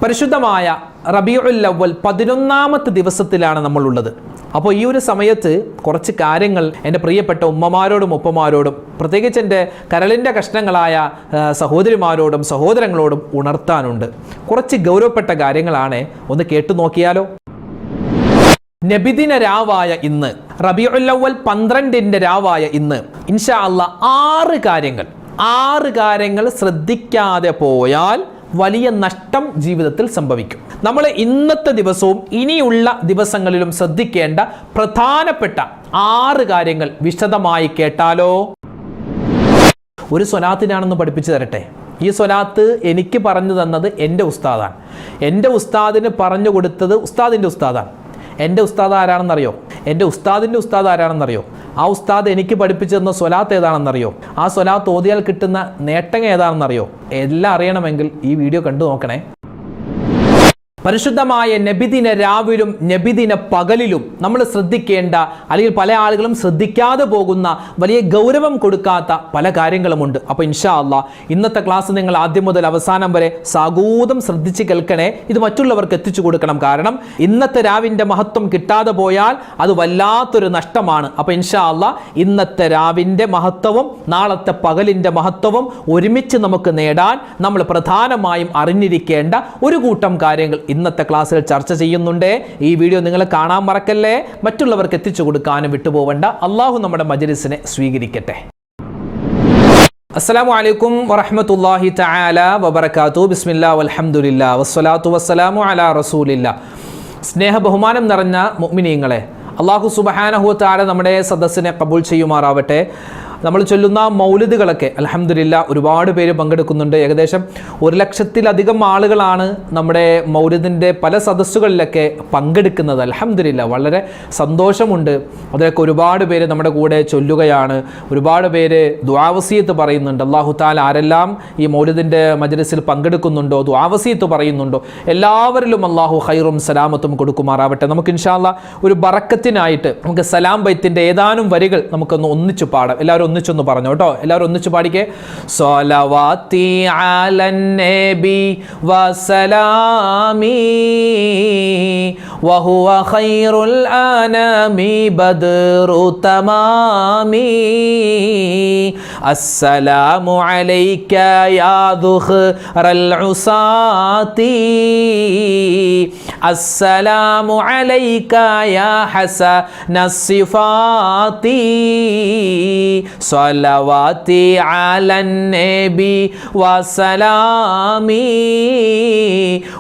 പരിശുദ്ധമായ റബീഉൽ അവ്വൽ 11ാമത്തെ ദിവസത്തിലാണ് നമ്മളുള്ളത്. അപ്പോൾ ഈ ഒരു സമയത്ത് കുറച്ച് കാര്യങ്ങൾ എൻ്റെ പ്രിയപ്പെട്ട ഉമ്മമാരോടും ഉപ്പമാരോടും പ്രത്യേകിച്ച് എൻ്റെ കരളിൻ്റെ കഷ്ണങ്ങളായ സഹോദരിമാരോടും സഹോദരങ്ങളോടും ഉണർത്താനുണ്ട്. കുറച്ച് ഗൗരവപ്പെട്ട കാര്യങ്ങളാണ്, ഒന്ന് കേട്ടു നോക്കിയാലോ. നബിദിന രാവായ ഇന്ന്, റബീഉൽ അവ്വൽ 12ന്റെ രാവായ ഇന്ന് ഇൻഷാ അല്ലാഹ് 6 കാര്യങ്ങൾ ശ്രദ്ധിക്കാതെ പോയാൽ വലിയ നഷ്ടം ജീവിതത്തിൽ സംഭവിക്കും. നമ്മൾ ഇന്നത്തെ ദിവസവും ഇനിയുള്ള ദിവസങ്ങളിലും ശ്രദ്ധിക്കേണ്ട പ്രധാനപ്പെട്ട 6 കാര്യങ്ങൾ വിശദമായി കേട്ടാലോ. ഒരു സ്വലാത്തിനാണെന്ന് പഠിപ്പിച്ചു തരട്ടെ. ഈ സ്വലാത്ത് എനിക്ക് പറഞ്ഞു തന്നത് എൻ്റെ ഉസ്താദാണ്. എൻ്റെ ഉസ്താദിന് പറഞ്ഞു കൊടുത്തത് ഉസ്താദിൻ്റെ ഉസ്താദാണ്. എൻ്റെ ഉസ്താദ് ആരാണെന്നറിയോ? എൻ്റെ ഉസ്താദിൻ്റെ ഉസ്താദ് ആരാണെന്നറിയോ? ആ ഉസ്താദ് എനിക്ക് പഠിപ്പിച്ചു തന്ന സ്വലാത്ത് ഏതാണെന്നറിയോ? ആ സ്വലാത്ത് ഓതിയാൽ കിട്ടുന്ന നേട്ടം ഏതാണെന്നറിയോ? എല്ലാം അറിയണമെങ്കിൽ ഈ വീഡിയോ കണ്ടു നോക്കണേ. പരിശുദ്ധമായ നബിദിന രാവിലും നബിദിന പകലിലും നമ്മൾ ശ്രദ്ധിക്കേണ്ട, അല്ലെങ്കിൽ പല ആളുകളും ശ്രദ്ധിക്കാതെ പോകുന്ന, വലിയ ഗൗരവം കൊടുക്കാത്ത പല കാര്യങ്ങളുമുണ്ട്. അപ്പോൾ ഇൻഷാ അല്ലാഹ് ഇന്നത്തെ ക്ലാസ് നിങ്ങൾ ആദ്യം മുതൽ അവസാനം വരെ സാഗൂതം ശ്രദ്ധിച്ച് കേൾക്കണേ. ഇത് മറ്റുള്ളവർക്ക് എത്തിച്ചു കൊടുക്കണം. കാരണം ഇന്നത്തെ രാവിൻ്റെ മഹത്വം കിട്ടാതെ പോയാൽ അത് വല്ലാത്തൊരു നഷ്ടമാണ്. അപ്പോൾ ഇൻഷാ അല്ലാഹ് ഇന്നത്തെ രാവിൻ്റെ മഹത്വവും നാളത്തെ പകലിൻ്റെ മഹത്വവും ഒരുമിച്ച് നമുക്ക് നേടാൻ നമ്മൾ പ്രധാനമായും അറിഞ്ഞിരിക്കേണ്ട ഒരു കൂട്ടം കാര്യങ്ങൾ ഇന്നത്തെ ക്ലാസ്സിൽ ചർച്ച ചെയ്യുന്നുണ്ട്. ഈ വീഡിയോ നിങ്ങൾ കാണാൻ മറക്കല്ലേ. മറ്റുള്ളവർക്ക് എത്തിച്ചു കൊടുക്കാനും വിട്ടുപോകണ്ട. അള്ളാഹു നമ്മുടെ മജ്‌ലിസിനെ സ്വീകരിക്കട്ടെ. അസ്സലാമു അലൈക്കും വറഹ്മത്തുള്ളാഹി തആല വബറകാതുഹു. ബിസ്മില്ലാ വൽഹംദുലില്ലാ വസ്സലാത്തു വസ്സലാമു അലാ റസൂലില്ലാ. സ്നേഹ ബഹുമാനം നിറഞ്ഞ മുഅ്മിനീങ്ങളെ, അള്ളാഹു സുബ്ഹാനഹു വ തആല നമ്മുടെ സദസ്സിനെ കബൂൽ ചെയ്യുമാറാവട്ടെ. നമ്മൾ ചൊല്ലുന്ന മൗലിദുകളൊക്കെ അൽഹംദുലില്ലാ ഒരുപാട് പേര് പങ്കെടുക്കുന്നുണ്ട്. ഏകദേശം 1,00,000-ലധികം ആളുകളാണ് നമ്മുടെ മൗലിദിൻ്റെ പല സദസ്സുകളിലൊക്കെ പങ്കെടുക്കുന്നത്. അൽഹംദുലില്ലാ വളരെ സന്തോഷമുണ്ട്. അതിലൊക്കെ ഒരുപാട് പേര് നമ്മുടെ കൂടെ ചൊല്ലുകയാണ്. ഒരുപാട് പേര് ദുആവസിയത്ത് പറയുന്നുണ്ട്. അല്ലാഹു തആല ആരെല്ലാം ഈ മൗലിദിൻ്റെ മജ്‌ലിസിൽ പങ്കെടുക്കുന്നുണ്ടോ, ദുആവസിയത്ത് പറയുന്നുണ്ടോ, എല്ലാവരിലും അല്ലാഹു ഖൈറും സലാമത്തും കൊടുക്കുമാറാവട്ടെ. നമുക്ക് ഇൻഷാ അല്ലാഹ് ഒരു ബറക്കത്തിനായിട്ട് നമുക്ക് സലാം ബൈത്തിൻ്റെ ഏതാനും വരികൾ നമുക്കൊന്ന് ഒന്നിച്ചു പാടാം. എല്ലാവരും ഒന്നിച്ചൊന്ന് പറഞ്ഞു കേട്ടോ. എല്ലാവരും ഒന്നിച്ച് പാടിക്കേ. സ്വലവാത്തി അലൻ നബി വസലാമി വഹുവ ഖൈറുൽ അനാമി ബദ്റു തമാമി അസ്സലാമു അലൈക യാ ദുഖറൽ ഉസാതി അസ്സലാമു അലൈക യാ ഹസനസ് സിഫാതി സ്വലവാത്തി അലൻ നബി വസലാമി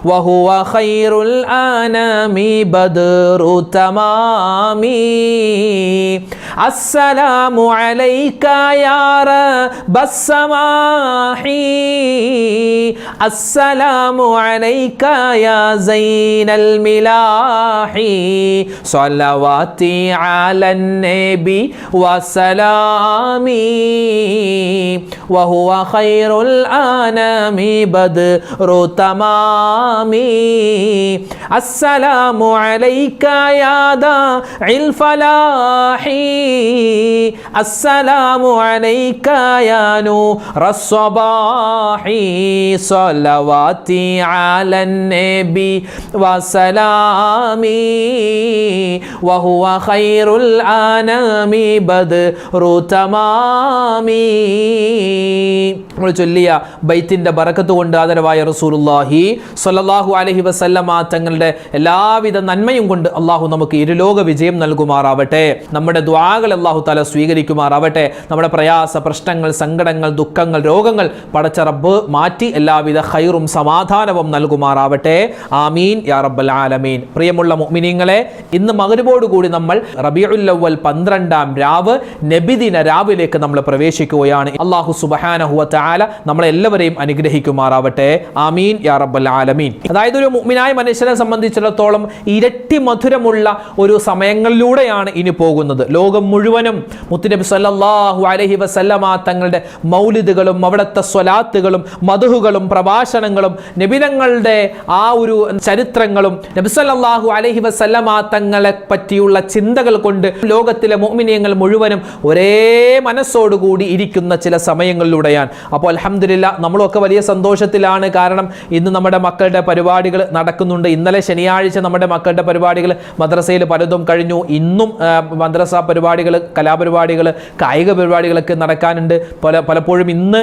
വഹുവ ഖൈറുൽ അനാമി ബദ്റു തമാമി അസ്സലാമു അലൈക യാ റബ്ബസ്സമാഹി അസ്സലാമു അലൈക യാ സൈനൽ മിലാഹി സ്വലവാത്തി അലൻ നബി വസലാമി വഹുവ ഖൈറുൽ അനാമി ബദ്റു തമാമി അസ്സലാമു അലൈക യാ ദാഇൽ ഫലാഹി അസ്സലാമു അലൈക യാ നൂറസ് സ്വബാഹി സ്വലവാത്തി അലൻ നബി വസലാമി വഹുവ ഖൈറുൽ അനാമി ബദ്റു തമാമി. നമ്മൾ ചൊല്ലിയ ബൈത്തിന്റെ ബറക്കത്ത് കൊണ്ട് ആദരവായ റസൂലുള്ളാഹി സ്വല്ലല്ലാഹു അലൈഹി വസല്ലമ തങ്ങളുടെ എല്ലാവിധ നന്മയും കൊണ്ട് അള്ളാഹു നമുക്ക് ഇരുലോക വിജയം നൽകുമാറാവട്ടെ. നമ്മുടെ ദുആകൾ അള്ളാഹു തആല സ്വീകരിക്കുമാറാവട്ടെ. നമ്മുടെ പ്രയാസ, പ്രശ്നങ്ങൾ, സങ്കടങ്ങൾ, ദുഃഖങ്ങൾ, രോഗങ്ങൾ പടച്ച റബ്ബ് മാറ്റി എല്ലാവിധ ഖൈറും സമാധാനവും നൽകുമാറാവട്ടെ. ആമീൻ യാ റബ്ബൽ ആലമീൻ. പ്രിയമുള്ള മുഅ്മിനീങ്ങളെ, ഇന്ന് മഗ്‌രിബോട് കൂടി നമ്മൾ റബീഉൽ അവ്വൽ 12ാം രാവ് നബിദിന രാവിലേക്ക് നമ്മൾ പ്രവേശിക്കുകയാണ്. അല്ലാഹു സുബ്ഹാനഹു വ തആല നമ്മളെല്ലാവരെയും അനുഗ്രഹിക്കുമാറാവട്ടെ. ആമീൻ യാ റബ്ബൽ ആലമീൻ. അതായത് ഒരു മുഅ്മിനായ മനുഷ്യനെ സംബന്ധിച്ചിടത്തോളം ഇരട്ടി മധുരമുള്ള ഒരു സമയങ്ങളിലൂടെയാണ് ഇനി പോകുന്നത്. ലോകം മുഴുവനും മുത്തുനബി സല്ലല്ലാഹു അലൈഹി വസല്ലമ തങ്ങളുടെ മൗലിദുകളും അവിടുത്തെ സ്വലാത്തുകളും മദ്ഹുകളും പ്രഭാഷണങ്ങളും നബിതങ്ങളുടെ ആ ഒരു ചരിത്രങ്ങളും പ്രവർത്തനങ്ങളും നബി സല്ലല്ലാഹു അലൈഹി വസല്ലമ തങ്ങളെ പറ്റിയുള്ള ചിന്തകൾ കൊണ്ട് ലോകത്തിലെ മുഅ്മിനീങ്ങൾ മുഴുവനും ഒരേ മനസ്സോടുകൂടി ഇരിക്കുന്ന ചില സമയങ്ങളിലൂടെയാണ്. അപ്പോൾ അൽഹംദുലില്ലാ നമ്മളൊക്കെ വലിയ സന്തോഷത്തിലാണ്. കാരണം ഇന്ന് നമ്മുടെ മക്കളുടെ പരിപാടികൾ നടക്കുന്നുണ്ട്. ഇന്നലെ ശനിയാഴ്ച നമ്മുടെ മക്കളുടെ പരിപാടികൾ മദ്രസയിൽ പലതും കഴിഞ്ഞു. ഇന്നും മദ്രസ പരിപാടികൾ, കലാപരിപാടികൾ, കായിക പരിപാടികളൊക്കെ നടക്കാനുണ്ട്. പലപ്പോഴും ഇന്ന്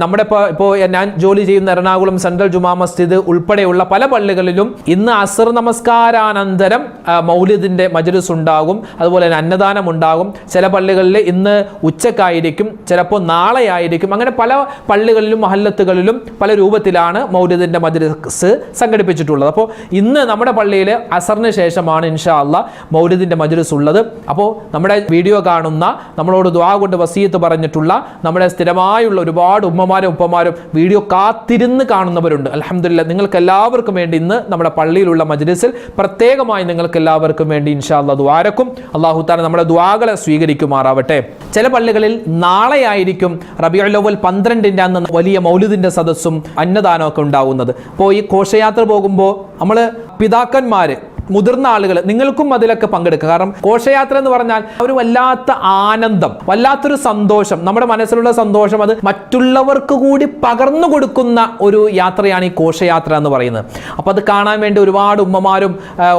നമ്മുടെ ഇപ്പോൾ ഞാൻ ജോലി ചെയ്യുന്ന എറണാകുളം സെൻട്രൽ ജുമാ മസ്ജിദ് ഉൾപ്പെടെയുള്ള പല പള്ളികളിലും ഇന്ന് അസ്ർ നമസ്കാരാനന്തരം മൗലിദിന്റെ മജ്‌ലിസ് ഉണ്ടാകും. അതുപോലെ തന്നെ അന്നദാനം ഉണ്ടാകും. ചില പള്ളികളിൽ ഇന്ന് ഉച്ചക്കായിരിക്കും, ചിലപ്പോൾ നാളെ ആയിരിക്കും. അങ്ങനെ പല പള്ളികളിലും മഹല്ലത്തുകളിലും പല രൂപത്തിലാണ് മൗലിദിന്റെ മജ്‌ലിസ് സംഘടിപ്പിച്ചിട്ടുള്ളത്. അപ്പോൾ ഇന്ന് നമ്മുടെ പള്ളിയിൽ അസറിന് ശേഷമാണ് ഇൻഷാ അല്ലാഹ് മൗലിദിന്റെ മജ്‌ലിസ് ഉള്ളത്. അപ്പോൾ നമ്മുടെ വീഡിയോ കാണുന്ന, നമ്മളോട് ദുആ കൊണ്ട് വസിയത്ത് പറഞ്ഞിട്ടുള്ള നമ്മുടെ സ്ഥിരമായുള്ള ഒരുപാട് ഉമ്മമാരും ഉപ്പമാരും വീഡിയോ കാത്തിരുന്ന് കാണുന്നവരുണ്ട്. അൽഹംദുലില്ലാ നിങ്ങൾക്ക് എല്ലാവർക്കും വേണ്ടി ഇന്ന് നമ്മുടെ പള്ളിയിലുള്ള മജ്‌ലിസിൽ പ്രത്യേകമായി നിങ്ങൾക്ക് എല്ലാവർക്കും വേണ്ടി ഇൻഷാ അല്ലാഹ് ദുആരക്കും. അല്ലാഹു തആല നമ്മുടെ ദുആകളെ സ്വീകരിക്കുമാറാവട്ടെ. ചില പള്ളികളിൽ നാളെ ആയിരിക്കും റബീഉൽ അവ്വൽ 12ന്റെ അന്ന് വലിയ മൗലിദിന്റെ സദസ്സും അന്നദാനമൊക്കെ ഉണ്ടാവുന്നത്. അപ്പോൾ ഈ ഘോഷയാത്ര പോകുമ്പോൾ നമ്മൾ പിതാക്കന്മാര്, മുതിർന്ന ആളുകൾ, നിങ്ങൾക്കും അതിലൊക്കെ പങ്കെടുക്കുക. കാരണം ഘോഷയാത്ര എന്ന് പറഞ്ഞാൽ ഒരു വല്ലാത്ത ആനന്ദം, വല്ലാത്തൊരു സന്തോഷം, നമ്മുടെ മനസ്സിലുള്ള സന്തോഷം അത് മറ്റുള്ളവർക്ക് കൂടി പകർന്നു കൊടുക്കുന്ന ഒരു യാത്രയാണ് ഈ ഘോഷയാത്ര എന്ന് പറയുന്നത്. അപ്പോൾ അത് കാണാൻ വേണ്ടി ഒരുപാട് ഉമ്മമാരും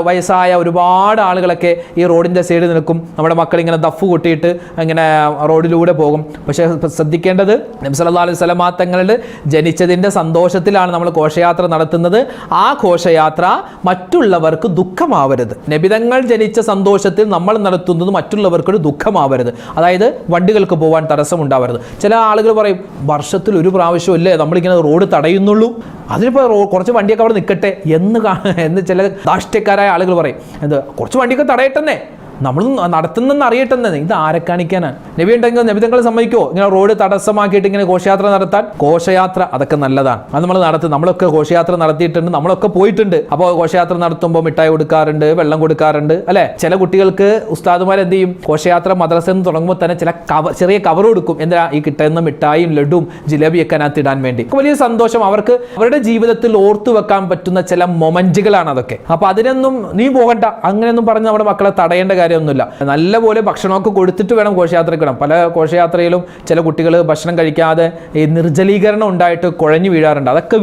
വയസ്സായ ഒരുപാട് ആളുകളൊക്കെ ഈ റോഡിൻ്റെ സൈഡിൽ നിൽക്കും. നമ്മുടെ മക്കൾ ഇങ്ങനെ ദഫ് കൊട്ടിയിട്ട് ഇങ്ങനെ റോഡിലൂടെ പോകും. പക്ഷേ ശ്രദ്ധിക്കേണ്ടത് നബി സല്ലല്ലാഹു അലൈഹി വസല്ലം തങ്ങളുടെ ജനിച്ചതിൻ്റെ സന്തോഷത്തിലാണ് നമ്മൾ ഘോഷയാത്ര നടത്തുന്നത്. ആ ഘോഷയാത്ര മറ്റുള്ളവർക്ക് ദുഃഖമാവരുത്. നബിതങ്ങൾ ജനിച്ച സന്തോഷത്തിൽ നമ്മൾ നടത്തുന്നത് മറ്റുള്ളവർക്കൊരു ദുഃഖമാവരുത്. അതായത് വണ്ടികൾക്ക് പോകാൻ തടസ്സമുണ്ടാവരുത്. ചില ആളുകൾ പറയും വർഷത്തിൽ ഒരു പ്രാവശ്യമല്ലേ നമ്മളിങ്ങനെ റോഡ് തടയുന്നുള്ളൂ, അതിനിപ്പോൾ കുറച്ച് വണ്ടിയൊക്കെ അവിടെ നിൽക്കട്ടെ എന്ന് ചില ധാർഷ്ട്യക്കാരായ ആളുകൾ പറയും. എന്ത് കുറച്ച് വണ്ടിയൊക്കെ തടയട്ടെന്നേ, നമ്മൾ നടത്തുന്നെന്ന് അറിയട്ടെന്ന്. ഇത് ആരെ കാണിക്കാനാണ്? നബി ഉണ്ടെങ്കിൽ നബിതങ്ങൾ സമ്മതിക്കുമോ ഇങ്ങനെ റോഡ് തടസ്സമാക്കിയിട്ട് ഇങ്ങനെ ഘോഷയാത്ര നടത്താൻ? ഘോഷയാത്ര അതൊക്കെ നല്ലതാണ്, അത് നമ്മൾ നടത്തും. നമ്മളൊക്കെ ഘോഷയാത്ര നടത്തിയിട്ടുണ്ട്, നമ്മളൊക്കെ പോയിട്ടുണ്ട്. അപ്പോൾ ഘോഷയാത്ര നടത്തുമ്പോൾ മിഠായി കൊടുക്കാറുണ്ട്, വെള്ളം കൊടുക്കാറുണ്ട്, അല്ലെ? ചില കുട്ടികൾക്ക് ഉസ്താദുമാർ എന്ത് ചെയ്യും, ഘോഷയാത്ര മദ്രസയിൽ നിന്ന് തുടങ്ങുമ്പോൾ തന്നെ ചില ചെറിയ കവർ കൊടുക്കും. എന്താ ഈ കിട്ടുന്ന മിഠായിയും ലഡുവും ജിലേബിയൊക്കെ അതിനകത്ത് ഇടാൻ വേണ്ടി. വലിയ സന്തോഷം. അവർക്ക് അവരുടെ ജീവിതത്തിൽ ഓർത്തു വെക്കാൻ പറ്റുന്ന ചില മൊമെന്റുകളാണ് അതൊക്കെ. അപ്പൊ അതിനൊന്നും നീ പോകണ്ട അങ്ങനെയൊന്നും പറഞ്ഞ് നമ്മുടെ മക്കളെ തടയേണ്ട കാര്യമൊന്നുമില്ല. നല്ലപോലെ ഭക്ഷണമൊക്കെ കൊടുത്തിട്ട് വേണം ഘോഷയാത്രയ്ക്ക് വിടാൻ. പല ഘോഷയാത്രയിലും ചില കുട്ടികൾ ഭക്ഷണം കഴിക്കാതെ ഈ നിർജ്ജലീകരണം ഉണ്ടായിട്ട് കുഴഞ്ഞു വീഴാറുണ്ട്. അതൊക്കെ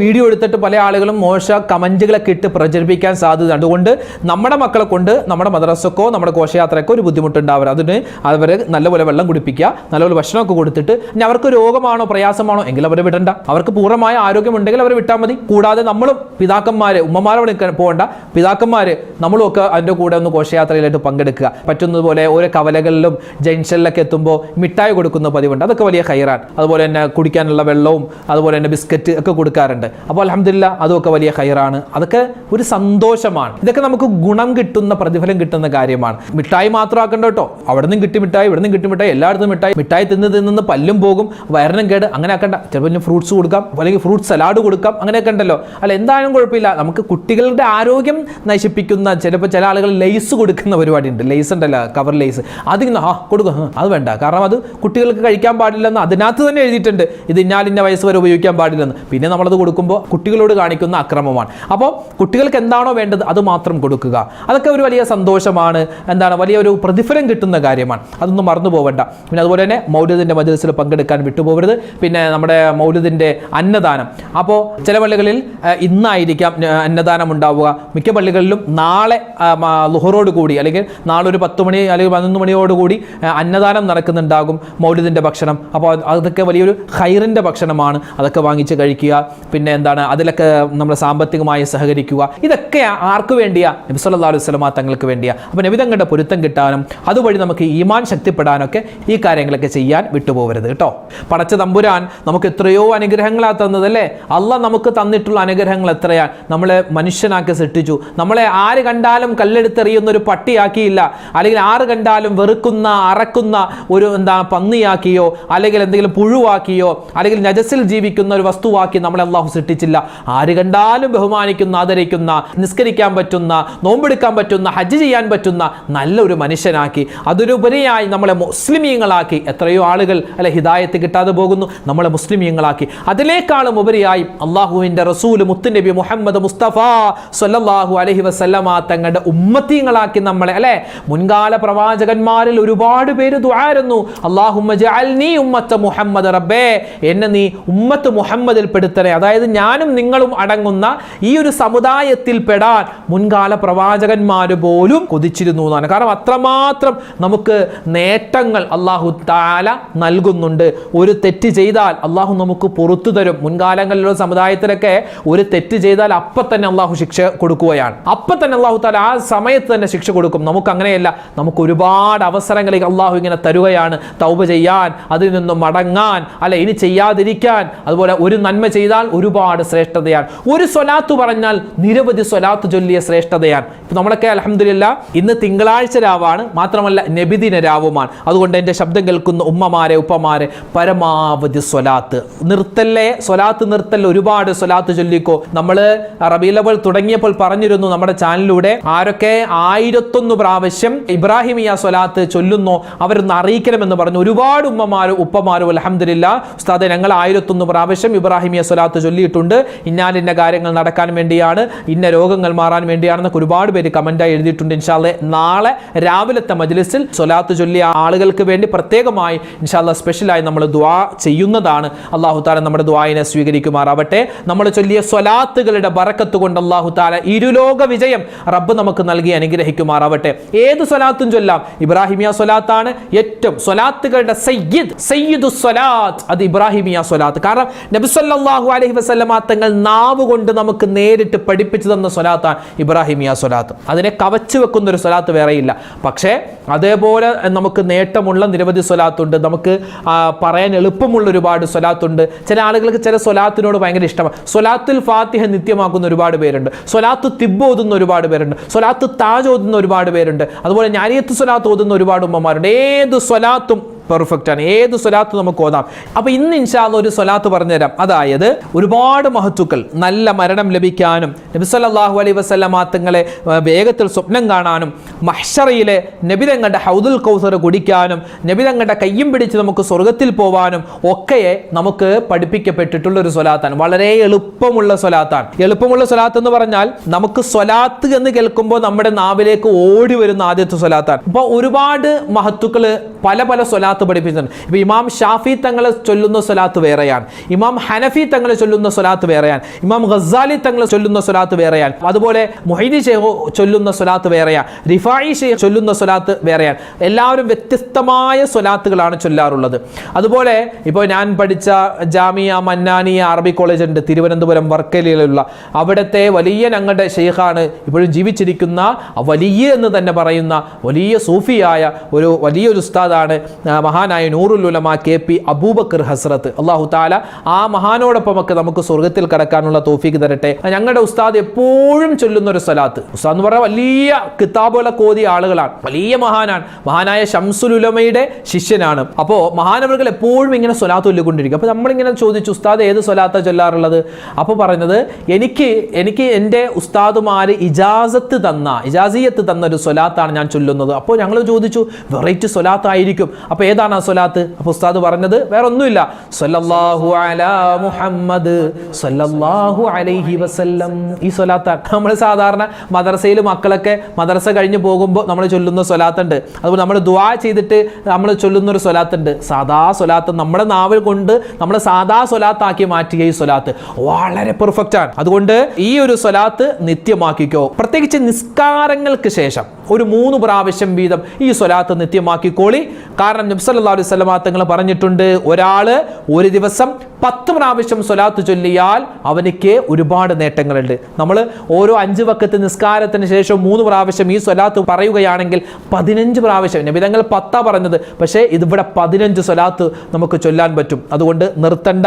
വീഡിയോ എടുത്തിട്ട് പല ആളുകളും മോശ കമന്റുകളൊക്കെ ഇട്ട് പ്രചരിപ്പിക്കാൻ സാധ്യത. അതുകൊണ്ട് നമ്മുടെ മക്കളെ കൊണ്ട് നമ്മുടെ മദ്രസക്കോ നമ്മുടെ ഘോഷയാത്രക്കോ ഒരു ബുദ്ധിമുട്ടുണ്ടാവരുത്. അതിന് അവർ നല്ലപോലെ വെള്ളം കുടിപ്പിക്കുക, നല്ലപോലെ ഭക്ഷണമൊക്കെ കൊടുത്തിട്ട്. ഇനി അവർക്ക് രോഗമാണോ പ്രയാസമാണോ എങ്കിൽ അവരെ വിടണ്ട. അവർക്ക് പൂർണ്ണമായ ആരോഗ്യമുണ്ടെങ്കിൽ അവരെ വിട്ടാൽ മതി. കൂടാതെ നമ്മളും പിതാക്കന്മാര്, ഉമ്മമാരോട് പോകണ്ട, പിതാക്കന്മാര് നമ്മളും ഒക്കെ അതിൻ്റെ കൂടെ ഒന്ന് ഘോഷയാത്രയിലായിട്ട് പങ്കെടുക്കുക. പറ്റുന്നതുപോലെ ഓരോ കവലകളിലും ജംഗ്ഷനിലൊക്കെ എത്തുമ്പോൾ മിഠായി കൊടുക്കുന്ന പതിവുണ്ട്. അതൊക്കെ വലിയ ഖൈറാണ്. അതുപോലെ തന്നെ കുടിക്കാനുള്ള വെള്ളവും അതുപോലെ തന്നെ ബിസ്ക്കറ്റ് ഒക്കെ കൊടുക്കാറുണ്ട്. അപ്പോൾ അൽഹംദുലില്ലാ അതൊക്കെ വലിയ ഖൈറാണ്. അതൊക്കെ ഒരു സന്തോഷമാണ്. ഇതൊക്കെ നമുക്ക് ഗുണം കിട്ടുന്ന, പ്രതിഫലം കിട്ടുന്ന കാര്യമാണ്. മിഠായി മാത്രം ആക്കണ്ട കേട്ടോ. അവിടെ നിന്നും കിട്ടി മിഠായി, ഇവിടെ നിന്നും കിട്ടി മിഠായി, എല്ലായിടത്തും മിഠായി തിന്ന് പല്ലും പോകും, വയറിനും കേട്. അങ്ങനെ ആക്കണ്ട. ചിലപ്പോൾ ഫ്രൂട്ട്സ് കൊടുക്കാം, അല്ലെങ്കിൽ ഫ്രൂട്ട് സലാഡ് കൊടുക്കാം, അങ്ങനെയൊക്കെ ഉണ്ടല്ലോ. അല്ല എന്തായാലും കുഴപ്പമില്ല. നമുക്ക് കുട്ടികളുടെ ആരോഗ്യം നശിപ്പിക്കുന്ന ചിലപ്പോൾ ചില ആളുകൾ ലെയ്സ് കൊടുക്കുന്ന പരിപാടി ഉണ്ട്. ലെയ്സ് ഉണ്ടല്ലോ, കവർ ലെയ്സ്, അതിങ്ങനെ കൊടുക്കും. അത് വേണ്ട. കാരണം അത് കുട്ടികൾക്ക് കഴിക്കാൻ പാടില്ലെന്ന് അതിനകത്ത് തന്നെ എഴുതിയിട്ടുണ്ട്. ഇത് ഇന്ന വയസ്സ് വരെ ഉപയോഗിക്കാൻ പാടില്ലെന്ന്. പിന്നെ നമ്മളത് കൊടുക്കുമ്പോൾ കുട്ടികളോട് കാണിക്കുന്ന അക്രമമാണ്. അപ്പോൾ കുട്ടികൾക്ക് എന്താണോ വേണ്ടത് അത് മാത്രം കൊടുക്കുക. അതൊക്കെ ഒരു വലിയ സന്തോഷമാണ്. വലിയൊരു പ്രതിഫലം കിട്ടുന്ന കാര്യമാണ്. അതൊന്നും മറന്നു പോകണ്ട. പിന്നെ അതുപോലെ തന്നെ മൗലിദിന്റെ മജ്‌ലിസിൽ പങ്കെടുക്കാൻ വിട്ടുപോകരുത്. പിന്നെ നമ്മുടെ മൗലിദിന്റെ അന്നദാനം, അപ്പോൾ ചില പള്ളികളിൽ ഇന്നായിരിക്കാം അന്നദാനം ഉണ്ടാവുക. മിക്ക പള്ളികളിലും നാളെ ളുഹറോട് കൂടി, അല്ലെങ്കിൽ നാളെ ഒരു 10 മണി അല്ലെങ്കിൽ 11 മണിയോടുകൂടി അന്നദാനം നടക്കുന്നുണ്ടാകും, മൗലിദിന്റെ ഭക്ഷണം. അപ്പോൾ അതൊക്കെ വലിയൊരു ഖൈറിന്റെ ഭക്ഷണമാണ്. അതൊക്കെ വാങ്ങിച്ച് കഴിക്കുക. പിന്നെ അതിലൊക്കെ നമ്മൾ സാമ്പത്തികമായി സഹകരിക്കുക. ഇതൊക്കെ ആർക്ക് വേണ്ടിയാ? നബി സല്ലല്ലാഹു അലൈഹി വസല്ലം തങ്ങൾക്ക് വേണ്ടിയാ. അപ്പോൾ നബി തങ്ങളുടെ പൊരുത്തം കിട്ടാനും അതുവഴി നമുക്ക് ഈമാൻ ശക്തിപ്പെടാനൊക്കെ ഈ കാര്യങ്ങളൊക്കെ ചെയ്യാൻ വിട്ടുപോകരുത് കേട്ടോ. പടച്ച തമ്പുരാൻ നമുക്ക് എത്രയോ അനുഗ്രഹങ്ങളാണ് തന്നത്, അല്ലേ? അള്ളാഹ് നമുക്ക് തന്നിട്ടുള്ള അനുഗ്രഹങ്ങൾ എത്രയാണ്. നമ്മളെ മനുഷ്യനാക്കി സൃഷ്ടിച്ചു. നമ്മളെ ആര് കണ്ടാലും കല്ലെടുത്ത് വലിച്ചെറിയുന്ന ഒരു പട്ടിയാക്കിയില്ല, അല്ലെങ്കിൽ ആറ് കണ്ടാലും വെറുക്കുന്ന അറക്കുന്ന ഒരു പന്നിയാക്കിയോ അല്ലെങ്കിൽ എന്തെങ്കിലും പുഴുവാക്കിയോ അല്ലെങ്കിൽ നജസിൽ ജീവിക്കുന്ന ഒരു വസ്തുവാക്കി നമ്മളെ അള്ളാഹു സൃഷ്ടിച്ചില്ല. ആര് കണ്ടാലും ബഹുമാനിക്കുന്ന, ആദരിക്കുന്ന, നിസ്കരിക്കാൻ പറ്റുന്ന, നോമ്പെടുക്കാൻ പറ്റുന്ന, ഹജ്ജ് ചെയ്യാൻ പറ്റുന്ന നല്ലൊരു മനുഷ്യനാക്കി, അതിനുപരിയായി നമ്മളെ മുസ്ലിമീങ്ങളാക്കി. എത്രയോ ആളുകൾ ഹിദായത്ത് കിട്ടാതെ പോകുന്നു, നമ്മളെ മുസ്ലിമീങ്ങളാക്കി. അതിനേക്കാളും ഉപരിയായി അള്ളാഹുവിന്റെ റസൂൽ മുത്തുനബി മുഹമ്മദ് മുസ്തഫ സ്വല്ലല്ലാഹു അലൈഹി വസല്ലമ തങ്ങളുടെ ഉമ്മത്തീങ്ങളാക്കി നമ്മളെ മുൻകാല പ്രവാചകന്മാരിൽ ഒരുപാട് പേര് ദുആയിരുന്നു, അല്ലാഹുമ്മ ജഅൽനി ഉമ്മത്ത മുഹമ്മദ്, റബ്ബേ എന്നെ നീ ഉമ്മത്ത് മുഹമ്മദിൽ പെടുത്തണേ. അതായത് ഞാനും നിങ്ങളും അടങ്ങുന്ന ഈ ഒരു സമുദായത്തിൽ പെടാൻ മുൻകാല പ്രവാചകന്മാർ പോലും കൊതിച്ചിരുന്നു എന്നാണ്. കാരണം അത്രമാത്രം നമുക്ക് നേട്ടങ്ങൾ അല്ലാഹു തആല നൽകുന്നുണ്ട്. ഒരു തെറ്റ് ചെയ്താൽ അല്ലാഹു നമുക്ക് പുറത്തു തരും. മുൻകാലങ്ങളിലുള്ള സമുദായത്തിലൊക്കെ ഒരു തെറ്റ് ചെയ്താൽ അപ്പം തന്നെ അല്ലാഹു ശിക്ഷ കൊടുക്കുകയാണ്. അപ്പം തന്നെ അല്ലാഹു തആല ആ സമയത്ത് തന്നെ ശിക്ഷ കൊടുക്കും. നമുക്ക് അങ്ങനെയല്ല, നമുക്ക് ഒരുപാട് അവസരങ്ങൾ അല്ലാഹു ഇങ്ങനെ തരുകയാണ്. തൗബ ചെയ്യാൻ, അതിൽ നിന്നും മടങ്ങാൻ, ഇനി ചെയ്യാതിരിക്കാൻ. അതുപോലെ ഒരു നന്മ ചെയ്താൽ ഒരുപാട് ശ്രേഷ്ഠതയാണ്. ഒരു സ്വലാത്ത് പറഞ്ഞാൽ നിരവധി സ്വലാത്ത് ചൊല്ലിയ ശ്രേഷ്ഠതയാണ്. ഇപ്പൊ നമ്മളൊക്കെ അൽഹംദുലില്ലാ ഇന്ന് തിങ്കളാഴ്ച രാവാണ്, മാത്രമല്ല നബിദിന രാവുമാണ്. അതുകൊണ്ട് എൻ്റെ ശബ്ദം കേൾക്കുന്ന ഉമ്മമാരെ ഉപ്പമാരെ പരമാവധി സ്വലാത്ത് നിർത്തല്ലേ, സ്വലാത്ത് നിർത്തല്ലേ, ഒരുപാട് സ്വലാത്ത് ചൊല്ലിക്കോ. നമ്മൾ റബീഉൽ അവ്വൽ തുടങ്ങിയപ്പോൾ പറഞ്ഞിരുന്നു നമ്മുടെ ചാനലിലൂടെ ആരൊക്കെ 1001 പ്രാവശ്യം ഇബ്രാഹിമിയ സ്വലാത്ത് ചൊല്ലുന്നോ അവരൊന്ന് അറിയിക്കണമെന്ന് പറഞ്ഞു. ഒരുപാട് ഉമ്മമാരും ഉപ്പമാരും അൽഹംദുലില്ലാ ഉസ്താദെ ഞങ്ങൾ 1001 പ്രാവശ്യം ഇബ്രാഹിമിയ സ്വലാത്ത് ചൊല്ലിയിട്ടുണ്ട്, ഇന്ന കാര്യങ്ങൾ നടക്കാൻ വേണ്ടിയാണ്, ഇന്ന രോഗങ്ങൾ മാറാൻ വേണ്ടിയാണെന്നൊക്കെ ഒരുപാട് പേര് കമന്റായി എഴുതിയിട്ടുണ്ട്. ഇൻഷാ അല്ലാഹ് നാളെ രാവിലത്തെ മജ്ലിസിൽ സ്വലാത്ത് ചൊല്ലിയ ആളുകൾക്ക് വേണ്ടി പ്രത്യേകമായി ഇൻഷാ അല്ലാഹ് സ്പെഷ്യലായി നമ്മൾ ദുആ ചെയ്യുന്നതാണ്. അല്ലാഹു തആല നമ്മുടെ ദുആയിനെ സ്വീകരിക്കുമാറാവട്ടെ. നമ്മൾ ചൊല്ലിയ സ്വലാത്തുകളുടെ ബറക്കത്ത് കൊണ്ട് അല്ലാഹു തആല ഇരുലോക വിജയം റബ്ബ് നമുക്ക് നൽകി അനുഗ്രഹിക്കുമാറാവട്ടെ. ഏത് സ്വലാത്തും ചൊല്ലാം, ഇബ്രാഹിമിയ സ്വലാത്താണ് ഏറ്റവും സ്വലാത്തുകളുടെ സയ്യിദുസ് സ്വലാത്ത്, അത് ഇബ്രാഹിമിയ സ്വലാത്ത്. കാരണം നബി സല്ലല്ലാഹു അലൈഹി വസല്ലമ തങ്ങൾ നാവ് കൊണ്ട് നമുക്ക് നേരിട്ട് പഠിപ്പിച്ചു തന്ന സ്വലാത്താണ് ഇബ്രാഹിമിയ സ്വലാത്ത്. അതിനെ കവച്ചു വെക്കുന്ന ഒരു സ്വലാത്ത് വേറെയില്ല. പക്ഷേ അതേപോലെ നമുക്ക് നേട്ടമുള്ള നിരവധി സ്വലാത്തുണ്ട്, നമുക്ക് പറയാൻ എളുപ്പമുള്ള ഒരുപാട് സ്വലാത്തുണ്ട്. ചില ആളുകൾക്ക് ചില സ്വലാത്തിനോട് ഭയങ്കര ഇഷ്ടമാണ്. സ്വലാത്തുൽ ഫാത്തിഹ നിത്യമാക്കുന്ന ഒരുപാട് പേരുണ്ട്, സ്വലാത്തു തിബ്ബ് ഓതുന്ന ഒരുപാട് പേരുണ്ട്, സ്വലാത്തു താജ് ഓതുന്ന ഒരുപാട് പേരുണ്ട്, അതുപോലെ ഞാനിയത്ത് സ്വലാത്ത് ഓതുന്ന ഒരുപാട് ഉമ്മമാരുണ്ട്. ഏത് സ്വലാത്തും പെർഫെക്റ്റ് ആണ്, ഏത് സ്വലാത്ത് നമുക്ക് ഓതാം. അപ്പൊ ഇന്ന് ഇൻഷാ അല്ലാഹ് ഒരു സ്വലാത്ത് പറഞ്ഞുതരാം. അതായത് ഒരുപാട് മഹത്തുക്കൾ നല്ല മരണം ലഭിക്കാനും നബി സല്ലല്ലാഹു അലൈഹി വസല്ലമ തങ്ങളെ വേഗത്തിൽ സ്വപ്നം കാണാനും മഹ്ശറയിലെ നബി തങ്ങളുടെ ഹൗദുൽ കൗസർ കുടിക്കാനും നബി തങ്ങളുടെ കയ്യും പിടിച്ച് നമുക്ക് സ്വർഗത്തിൽ പോവാനും ഒക്കെ നമുക്ക് പഠിപ്പിക്കപ്പെട്ടിട്ടുള്ള ഒരു സ്വലാത്താണ്. വളരെ എളുപ്പമുള്ള സ്വലാത്താണ്. എളുപ്പമുള്ള സ്വലാത്ത് എന്ന് പറഞ്ഞാൽ നമുക്ക് സ്വലാത്ത് എന്ന് കേൾക്കുമ്പോൾ നമ്മുടെ നാവിലേക്ക് ഓടി വരുന്ന ആദ്യത്തെ സ്വലാത്താണ്. അപ്പോൾ ഒരുപാട് മഹത്തുക്കള് പല പല സ്വലാത്ത് പഠിപ്പിച്ചിട്ടുണ്ട്. ഇപ്പൊ ഇമാം ഷാഫി തങ്ങൾ ചൊല്ലുന്ന സ്വലാത്ത് വേറെയാണ്, ഇമാം ഹനഫി തങ്ങൾ ചൊല്ലുന്ന സ്വലാത്ത് വേറെയാണ്, ഇമാം ഗസാലി തങ്ങൾ ചൊല്ലുന്ന സ്വലാത്ത് വേറെയാണ്, അതുപോലെ മുഹൈദി ഷെയ്ഖ് ചൊല്ലുന്ന സ്വലാത്ത് വേറെയാണ്, റിഫായി ഷെയ്ഖ് ചൊല്ലുന്ന സ്വലാത്ത് വേറെയാണ്. എല്ലാവരും വ്യത്യസ്തമായ സ്വലാത്തുകളാണ് ചൊല്ലാറുള്ളത്. അതുപോലെ ഇപ്പോൾ ഞാൻ പഠിച്ച ജാമിയ മന്നാനിയ അറബി കോളേജ് ഉണ്ട് തിരുവനന്തപുരം വർക്കലയിലുള്ള, അവിടുത്തെ വലിയ ഞങ്ങളുടെ ഷെയ്ഖാണ് ഇപ്പോഴും ജീവിച്ചിരിക്കുന്ന, വലിയ എന്ന് തന്നെ പറയുന്ന വലിയ സൂഫിയായ വലിയൊരു ഉസ്താദാണ് മഹാനായ നൂറുൽ ഉലമ KP അബൂബക്കർ ഹസ്രത്ത്. അല്ലാഹു തആല ആ മഹാനോടൊപ്പമൊക്കെ നമുക്ക് സ്വർഗത്തിൽ കടക്കാനുള്ള തൗഫീഖ് തരട്ടെ. ഞങ്ങളുടെ ഉസ്താദ് എപ്പോഴും ചൊല്ലുന്ന ഒരു സ്വലാത്ത്, ഉസ്താദ് എന്ന് പറഞ്ഞാൽ വലിയ കിതാബുകളൊക്കെ ഓതിയ ആളുകളാണ്, വലിയ മഹാനാണ്, മഹാനായ ശംസുൽ ഉലമയുടെ ശിഷ്യനാണ്. അപ്പോൾ മഹാനവറുകൾ എപ്പോഴും ഇങ്ങനെ സ്വലാത്ത് ചൊല്ലിക്കൊണ്ടിരിക്കും. അപ്പോൾ നമ്മളിങ്ങനെ ചോദിച്ചു, ഉസ്താദ് ഏത് സ്വലാത്താണ് ചൊല്ലാറുള്ളത്? അപ്പോൾ പറഞ്ഞത് എനിക്ക് എൻ്റെ ഉസ്താദുമാര് ഇജാസിയത്ത് തന്ന ഒരു സ്വലാത്താണ് ഞാൻ ചൊല്ലുന്നത്. അപ്പോൾ ഞങ്ങൾ ചോദിച്ചു, വെറൈറ്റി സ്വലാത്തായിരിക്കും, അപ്പോൾ ഏതാണ് ആ സ്വലാത്ത്? അപ്പോൾ ഉസ്താദ് പറഞ്ഞത് വേറെ ഒന്നുമില്ല, സല്ലല്ലാഹു അലാ മുഹമ്മദ് സല്ലല്ലാഹു അലൈഹി വസല്ലം. ഈ സ്വലാത്താണ് നമ്മൾ സാധാരണ മദ്രസയിൽ മക്കളൊക്കെ മദ്രസ കഴിഞ്ഞ് പോകുമ്പോൾ നമ്മൾ ചൊല്ലുന്ന സ്വലാത്തുണ്ട്. അതുപോലെ നമ്മൾ ദുആ ചെയ്തിട്ട് നമ്മൾ ചൊല്ലുന്ന ഒരു സ്വലാത്തുണ്ട്. സാദാ സ്വലാത്ത് നമ്മുടെ നാവിൽ കൊണ്ട് നമ്മൾ സാദാ സ്വലാത്താക്കി മാറ്റിയ ഈ സ്വലാത്ത് വളരെ പെർഫെക്റ്റ് ആണ്. അതുകൊണ്ട് ഈ ഒരു സ്വലാത്ത് നിത്യമാക്കിക്കോ. പ്രത്യേകിച്ച് നിസ്കാരങ്ങൾക്ക് ശേഷം ഒരു 3 പ്രാവശ്യം വീതം ഈ സ്വലാത്ത് നിത്യമാക്കിക്കോളി. കാരണം നബി നബി സല്ലല്ലാഹു അലൈഹി വസല്ലം തങ്ങൾ പറഞ്ഞിട്ടുണ്ട്, ഒരാള് ഒരു ദിവസം 10 പ്രാവശ്യം സ്വലാത്ത് ചൊല്ലിയാൽ അവനിക്ക് ഒരുപാട് നേട്ടങ്ങളുണ്ട്. നമ്മൾ ഓരോ 5 വഖത്ത് നിസ്കാരത്തിന് ശേഷം 3 പ്രാവശ്യം ഈ സ്വലാത്ത് പറയുകയാണെങ്കിൽ 15 പ്രാവശ്യം, നബി തങ്ങൾ 10 പറഞ്ഞത്, പക്ഷേ ഇതിവിടെ 15 സ്വലാത്ത് നമുക്ക് ചൊല്ലാൻ പറ്റും. അതുകൊണ്ട് നിർത്തണ്ട.